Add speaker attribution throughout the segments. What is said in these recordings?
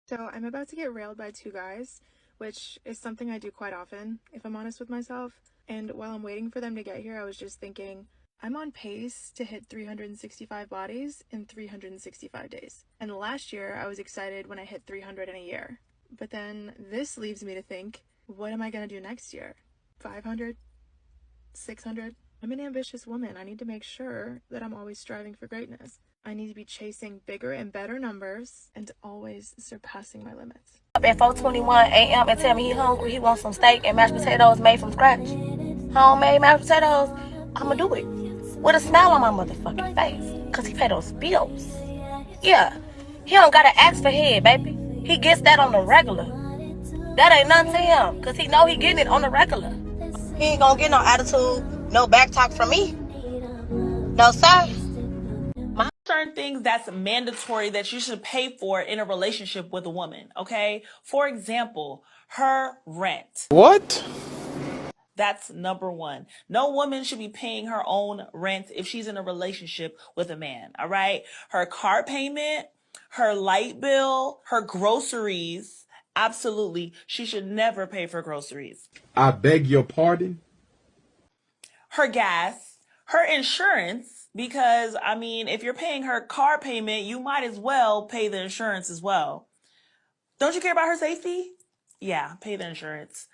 Speaker 1: So I'm about to get railed by two guys, which is something I do quite often, if I'm honest with myself. And while I'm waiting for them to get here, I was just thinking, I'm on pace to hit 365 bodies in 365 days. And last year, I was excited when I hit 300 in a year. But then this leaves me to think, what am I going to do next year? 500? 600? I'm an ambitious woman. I need to make sure that I'm always striving for greatness. I need to be chasing bigger and better numbers and always surpassing my limits.
Speaker 2: Up at 4:21 a.m. and tell me he hungry, he wants some steak and mashed potatoes made from scratch. Homemade mashed potatoes, I'ma do it. With a smile on my motherfucking face. Cause he pay those bills. Yeah, he don't gotta ask for head, baby. He gets that on the regular. That ain't nothing to him, cause he know he getting it on the regular. He ain't gonna get no attitude, no back talk from me. No, sir.
Speaker 3: Certain things that's mandatory that you should pay for in a relationship with a woman, okay? For example, her rent.
Speaker 4: What?
Speaker 3: That's number one. No woman should be paying her own rent if she's in a relationship with a man, all right? Her car payment, her light bill, her groceries, absolutely, she should never pay for groceries.
Speaker 4: I beg your pardon?
Speaker 3: Her gas, her insurance, because, I mean, if you're paying her car payment, you might as well pay the insurance as well. Don't you care about her safety? Yeah, pay the insurance.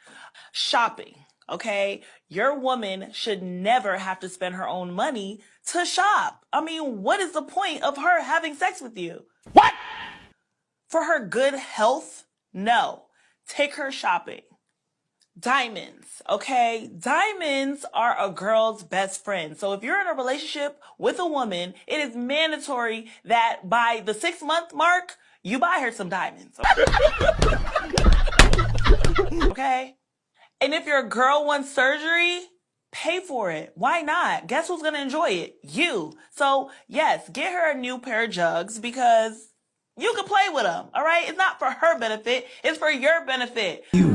Speaker 3: Shopping, okay? Your woman should never have to spend her own money to shop. I mean, what is the point of her having sex with you?
Speaker 4: What?
Speaker 3: For her good health? No. Take her shopping. Diamonds, okay? Diamonds are a girl's best friend. So if you're in a relationship with a woman, it is mandatory that by the 6-month mark, you buy her some diamonds. Okay? And if your girl wants surgery, pay for it. Why not? Guess who's gonna enjoy it? You. So yes, get her a new pair of jugs because you can play with them, all right? It's not for her benefit, it's for your benefit.
Speaker 5: You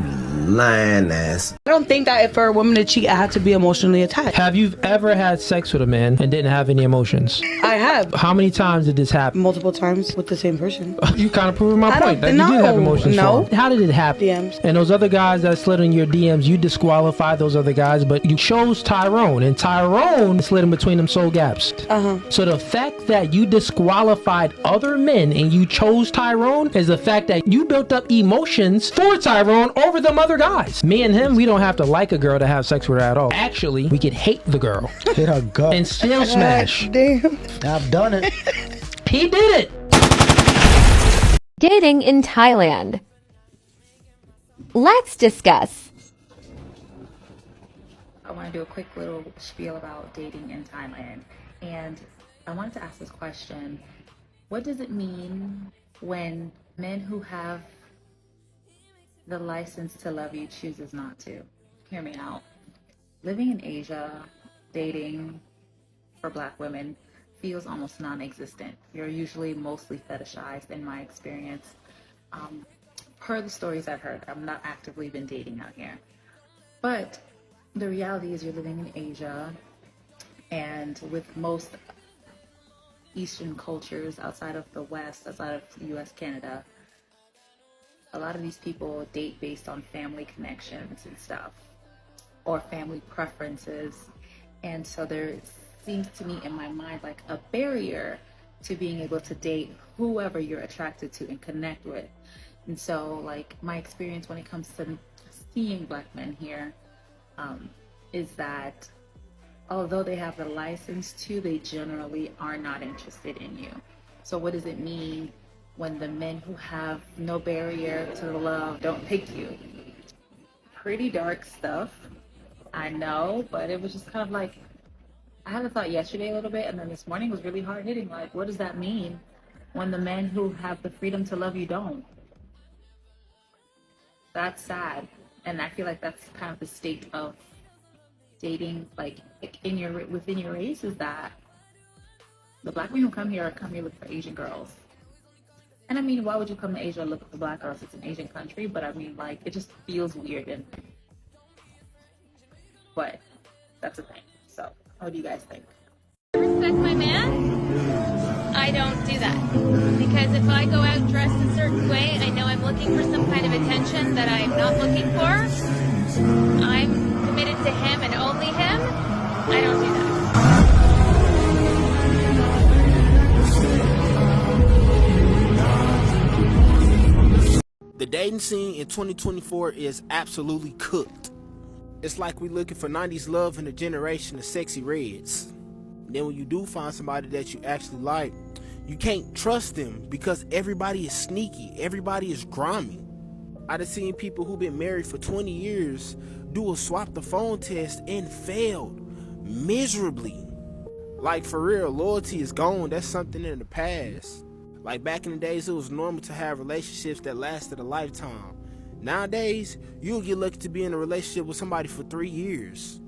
Speaker 5: lying ass.
Speaker 6: I don't think that for a woman to cheat, I have to be emotionally attached.
Speaker 7: Have you ever had sex with a man and didn't have any emotions?
Speaker 6: I have.
Speaker 7: How many times did this happen?
Speaker 6: Multiple times with the same person.
Speaker 7: You kind of proving my point that you did have emotions.
Speaker 6: No.
Speaker 7: For him. How did it happen?
Speaker 6: DMs.
Speaker 7: And those other guys that slid in your DMs, you disqualified those other guys, but you chose Tyrone, and Tyrone slid in between them soul gaps. So the fact that you disqualified other men and you chose Tyrone is the fact that you built up emotions for Tyrone over them other guys. Me and him, we don't have to like a girl to have sex with her at all. Actually, we could hate the girl.
Speaker 8: Hit her gut.
Speaker 7: And still smash.
Speaker 6: Damn.
Speaker 8: I've done it.
Speaker 7: He did it.
Speaker 9: Dating in Thailand. Let's discuss.
Speaker 10: I want to do a quick little spiel about dating in Thailand. And I wanted to ask this question. What does it mean when men who have the license to love you chooses not to? Hear me out. Living in Asia, dating for Black women feels almost non-existent. You're usually mostly fetishized in my experience. Per the stories I've heard, I've not actively been dating out here. But the reality is you're living in Asia, and with most Eastern cultures outside of the West, outside of the US, Canada, a lot of these people date based on family connections and stuff, or family preferences. And so there seems to me in my mind like a barrier to being able to date whoever you're attracted to and connect with. And so like my experience when it comes to seeing Black men here is that although they have the license to, they generally are not interested in you. So what does it mean when the men who have no barrier to love don't pick you? Pretty dark stuff, I know, but it was just kind of like, I had a thought yesterday a little bit, and then this morning was really hard hitting. Like, what does that mean when the men who have the freedom to love you don't? That's sad. And I feel like that's kind of the state of dating, like within your race, is that the Black men who come here looking for Asian girls. And I mean, why would you come to Asia looking for Black girls? It's an Asian country, but I mean, like, it just feels weird. But that's the thing. So, what do you guys think?
Speaker 11: Respect my man. I
Speaker 8: I don't do that. Because if I go out dressed a certain way and I know I'm looking for some kind of attention that I'm not looking for, I'm committed to him and only him. I don't do that.
Speaker 11: The dating scene in 2024 is absolutely cooked. It's like we looking for 90s love in a generation of sexy reds. Then when you do find somebody that you actually like, you can't trust them because everybody is sneaky, everybody is grimy. I done seen people who've been married for 20 years do a swap the phone test and failed miserably. Like, for real, loyalty is gone. That's something in the past. Like, back in the days, it was normal to have relationships that lasted a lifetime. Nowadays, you'll get lucky to be in a relationship with somebody for 3 years.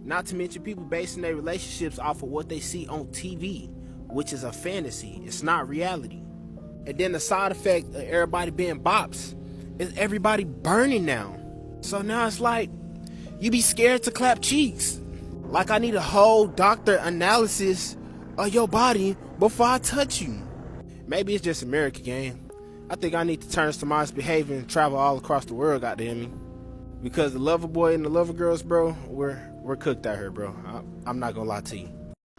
Speaker 11: Not to mention people basing their relationships off of what they see on TV, which is a fantasy. It's not reality. And then the side effect of everybody being bops is everybody burning now. So now it's like, you be scared to clap cheeks. Like, I need a whole doctor analysis of your body before I touch you. Maybe it's just America, gang. I think I need to turn some honest behavior and travel all across the world, goddamn me. Because the lover boy and the lover girls, bro, we're cooked out here, bro. I'm not gonna lie to you.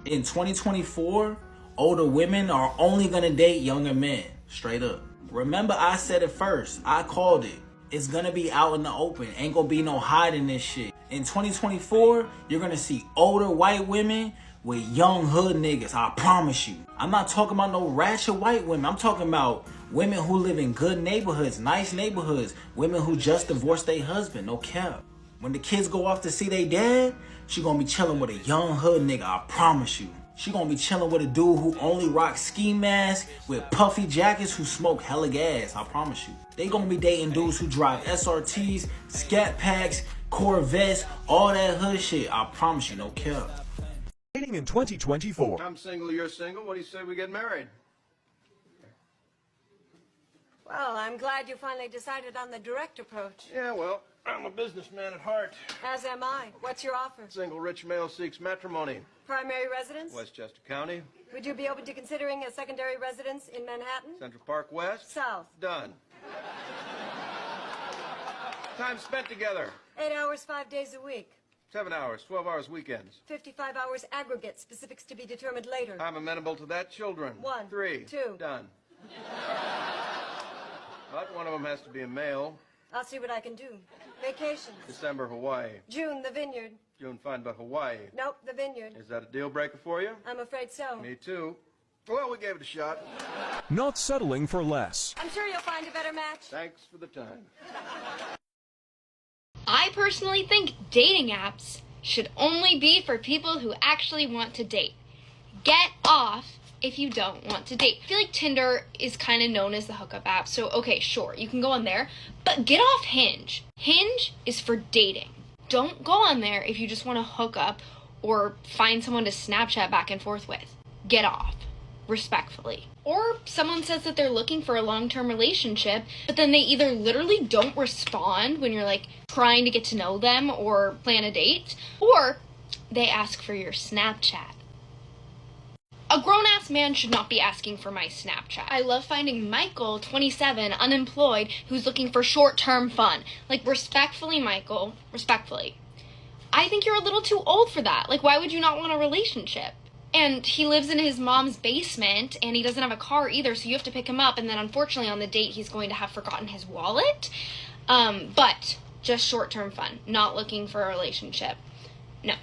Speaker 3: In 2024, older women are only gonna date younger men. Straight up. Remember, I said it first. I called it. It's gonna be out in the open. Ain't gonna be no hiding this shit. In 2024, you're gonna see older white women with young hood niggas. I promise you. I'm not talking about no ratchet white women. I'm talking about women who live in good neighborhoods, nice neighborhoods. Women who just divorced their husband. No cap. When the kids go off to see their dad, she gonna be chilling with a young hood nigga. I promise you. She gonna be chilling with a dude who only rocks ski masks with puffy jackets who smoke hella gas. I promise you. They gonna be dating dudes who drive SRTs, scat packs, Corvettes, all that hood shit. I promise you, no cap.
Speaker 12: Dating in 2024.
Speaker 13: I'm single, you're single. What do you say we get married?
Speaker 14: Well, I'm glad you finally decided on the direct approach.
Speaker 13: Yeah, well, I'm a businessman at heart.
Speaker 14: As am I. What's your offer?
Speaker 13: Single rich male seeks matrimony.
Speaker 14: Primary residence?
Speaker 13: Westchester County.
Speaker 14: Would you be open to considering a secondary residence in Manhattan?
Speaker 13: Central Park West.
Speaker 14: South.
Speaker 13: Done. Time spent together.
Speaker 14: 8 hours, 5 days a week.
Speaker 13: 7 hours, 12 hours weekends.
Speaker 14: 55 hours aggregate, specifics to be determined later.
Speaker 13: I'm amenable to that. Children.
Speaker 14: 1.
Speaker 13: 3.
Speaker 14: 2.
Speaker 13: Done. But one of them has to be a male.
Speaker 14: I'll see what I can do. Vacations.
Speaker 13: December, Hawaii.
Speaker 14: June, the vineyard.
Speaker 13: June, fine, but Hawaii.
Speaker 14: Nope, the vineyard.
Speaker 13: Is that a deal breaker for you?
Speaker 14: I'm afraid so.
Speaker 13: Me too. Well, we gave it a shot.
Speaker 12: Not settling for less.
Speaker 14: I'm sure you'll find a better match.
Speaker 13: Thanks for the time.
Speaker 15: I personally think dating apps should only be for people who actually want to date. Get off if you don't want to date. I feel like Tinder is kind of known as the hookup app, so okay, sure, you can go on there, but get off Hinge. Hinge is for dating. Don't go on there if you just want to hook up or find someone to Snapchat back and forth with. Get off. Respectfully. Or someone says that they're looking for a long-term relationship, but then they either literally don't respond when you're like trying to get to know them or plan a date, or they ask for your Snapchat. A grown-ass man should not be asking for my Snapchat. I love finding Michael, 27, unemployed, who's looking for short-term fun. Like, respectfully, Michael, respectfully, I think you're a little too old for that. Like, why would you not want a relationship? And he lives in his mom's basement, and he doesn't have a car either, so you have to pick him up, and then unfortunately on the date he's going to have forgotten his wallet. But just short-term fun, not looking for a relationship. No.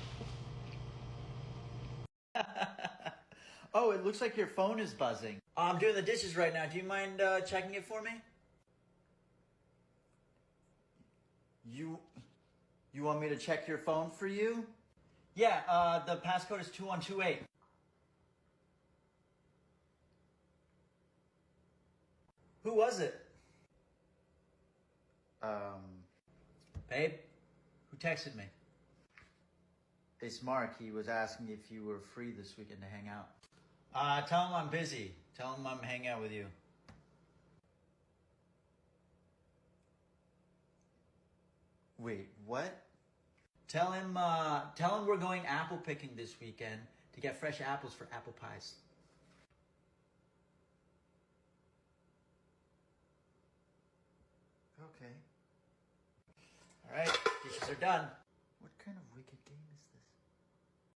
Speaker 16: Oh, it looks like your phone is buzzing. I'm doing the dishes right now. Do you mind checking it for me? You want me to check your phone for you? Yeah, the passcode is 2128. Who was it? Babe, who texted me? It's Mark. He was asking if you were free this weekend to hang out. Tell him I'm busy. Tell him I'm hanging out with you. Wait, what? Tell him we're going apple picking this weekend to get fresh apples for apple pies. Okay. All right, dishes are done.